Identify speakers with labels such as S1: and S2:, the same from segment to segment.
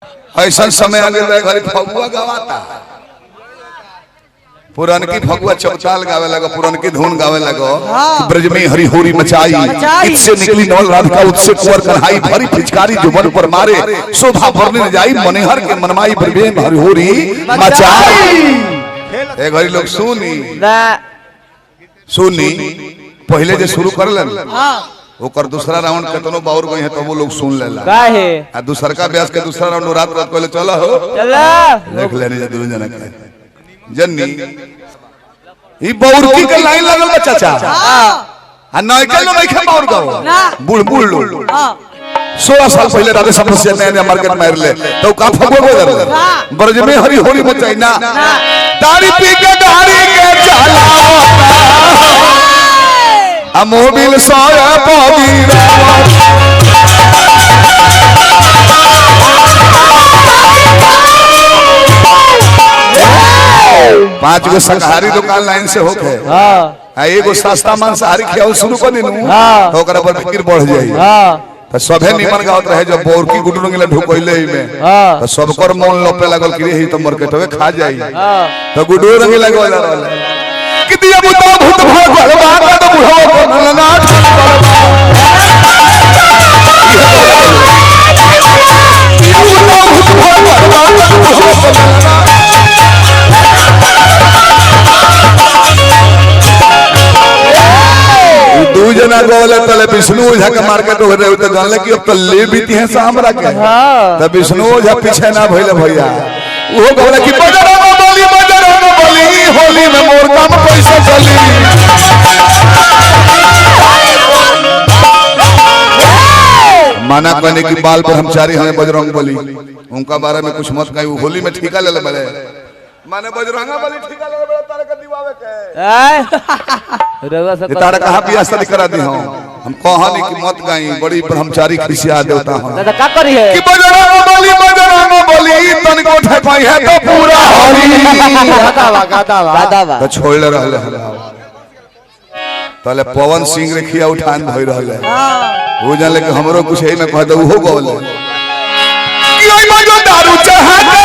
S1: ऐसा समय आ गया घर फगुआ गवाता पुरनकी फगुआ चौताल गावे लगो पुरनकी धुन गावे लगो ब्रज में हरी होरी मचाई इससे निकली नवल राधिका उससे कुंवर कन्हाई भरी पिचकारी जुबन पर मारे शोभा भरने न जाई मनहर के मनमाई ब्रज में हरी होरी मचाई। एक घड़ी लोग सुनी पहले जो शुरू करलन ओकर दूसरा राउंड केतनो बाउर गई है तो वो लोग सुन लेला काहे आ दूसर का ब्यास के दूसरा राउंड रात रात कहले चलो हो चला देख लेने जा दोनों जना के जन्नी ई बाउर की के लाइन लगल बा चाचा आ नय के लो नहीं खे बाउर गाओ बुड़ बुड़ लो 16 साल पहले राधे सप्तम से नया मार्केट में ले तो का फगो गो ब्रज में हरी होली मचाई ना तारी पी के गाड़ी के चला आ मोबिल सोया पबीरा 5 गो शाकाहारी दुकान लाइन से होके हां एगो सस्ता मांसाहारी खियाओ शुरू कर दिनु तो ओकरा पर फिक्र बढ़ जाई तो सबे निमन गावत रहे जब बोरकी गुडू रंगीला ढुकइले में तो सबकर मन लोपे लागल कि रे ही तो मार्केटवे खा जाई तो गुडू रंगीला गवला रहले कि दिया बुता भूत भगवा का तो बुढ़वा को नलना दू जना गोले तले विष्णु ओझा के मार्केट हो रहे तो जानले कि अब तो ले बीती है हमरा के त विष्णु ओझा पीछे ना भइले भैया वो गोले कि बजरंग बोली होली में मोर काम पैसा चली माना कहने की बाल ब्रह्मचारी हमें बजरंग बोली उनका बारे में कुछ मत कही होली में ठीका ले ले बड़े माने बजरंगा बली ठीका ले बड़े तारे के दिवावे के रवा से तारा कहां बियाह शादी करा दी हम कहानी की मत गाई बड़ी ब्रह्मचारी खिसिया देवता हूं दादा का करी है कि बजरंगा बोली तन को उठे पाई है तो पूरा होली गादावा तो छोड़ ले रहले तले पवन सिंह रेखिया उठान भई रहले वो जानले कि हमरो कुछ है में कह दे वो बोले कि ओई मजो दारू चढ़ा दे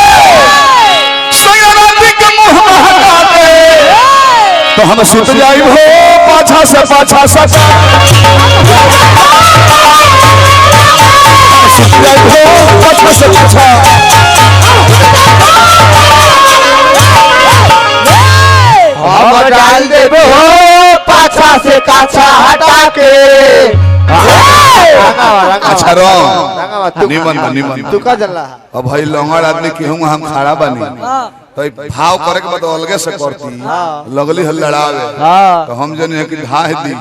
S1: सयराती के मुंह महका दे तो हम सुत जाई हो पाछा से सटा सुत जाई हो पाछा से पाछा
S2: हम डाल देबो पाछा से काछा हटा के
S1: अच्छा रो निमन
S2: तू का जल्ला
S1: अब भाई लंगड़ आदमी केहू हम खड़ा बानी तो भाव करे के बाद अलगे से करती लगली हल लड़ावे तो हम जन है कि ढाह दी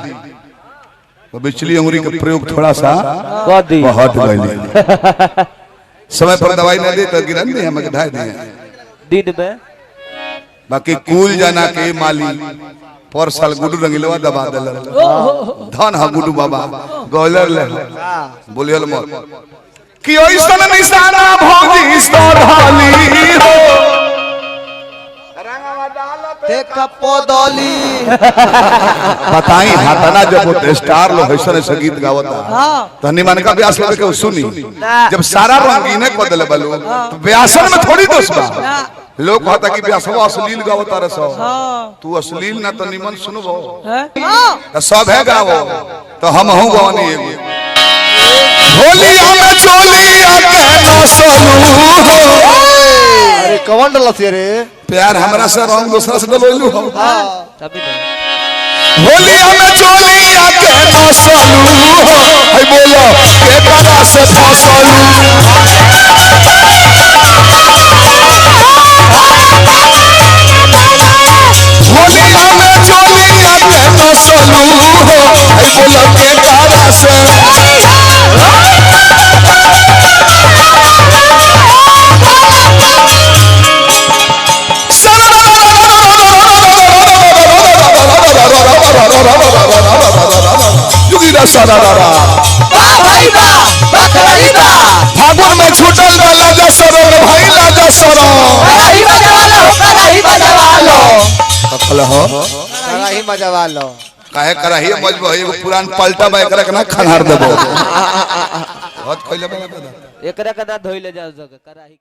S1: तो बिचली अंगुरी के प्रयोग थोड़ा सा
S2: कर दी
S1: बहुत गईली समय पर दवाई न दे तो गिरन दे हम ढाह दिए
S2: दिन में
S1: बाकी कुल जना के माली पर साल गुडू रंगीलवा दबा देल धन ह गुडू बाबा गोलर ले बोलियल मत कि ओइसन निशाना भौजी स्तरहली हो रंगवा डालत
S2: ते कपोदली
S1: बताई हाथना जब स्टार लो हसन से गीत गावता तनी मन का व्यास लगे के सुनी जब सारा रंगीने को देले बलू तो व्यासन में थोड़ी दोष बा लोग कहता कि व्यासवा अश्लील गावता रे सो तू अश्लील ना तो निमन सुनबो तो सब है गावो तो हम हूं गवनी एगो होलिया में चोलिया के नसलू
S2: अरे कौन डलस रे
S1: प्यार हमरा से रंग दूसरा से डलोलू हम
S2: तभी तो
S1: होलिया में चोलिया के नसलू है बोलो के करा से फसलू होलिया में चोलिया के नसलू है बोलो के करा से फागुन में छूटल वाला जसरो भाई लाजा सरो
S2: कड़ाई बजवा लो
S1: कल हो
S2: कड़ाई बजवा लो
S1: काहे कराही मजबो एगो पुरान पलटा बा एकरा के ना खनार देबो बहुत कइले बा
S3: एकरा कदा धोइले जा कराही।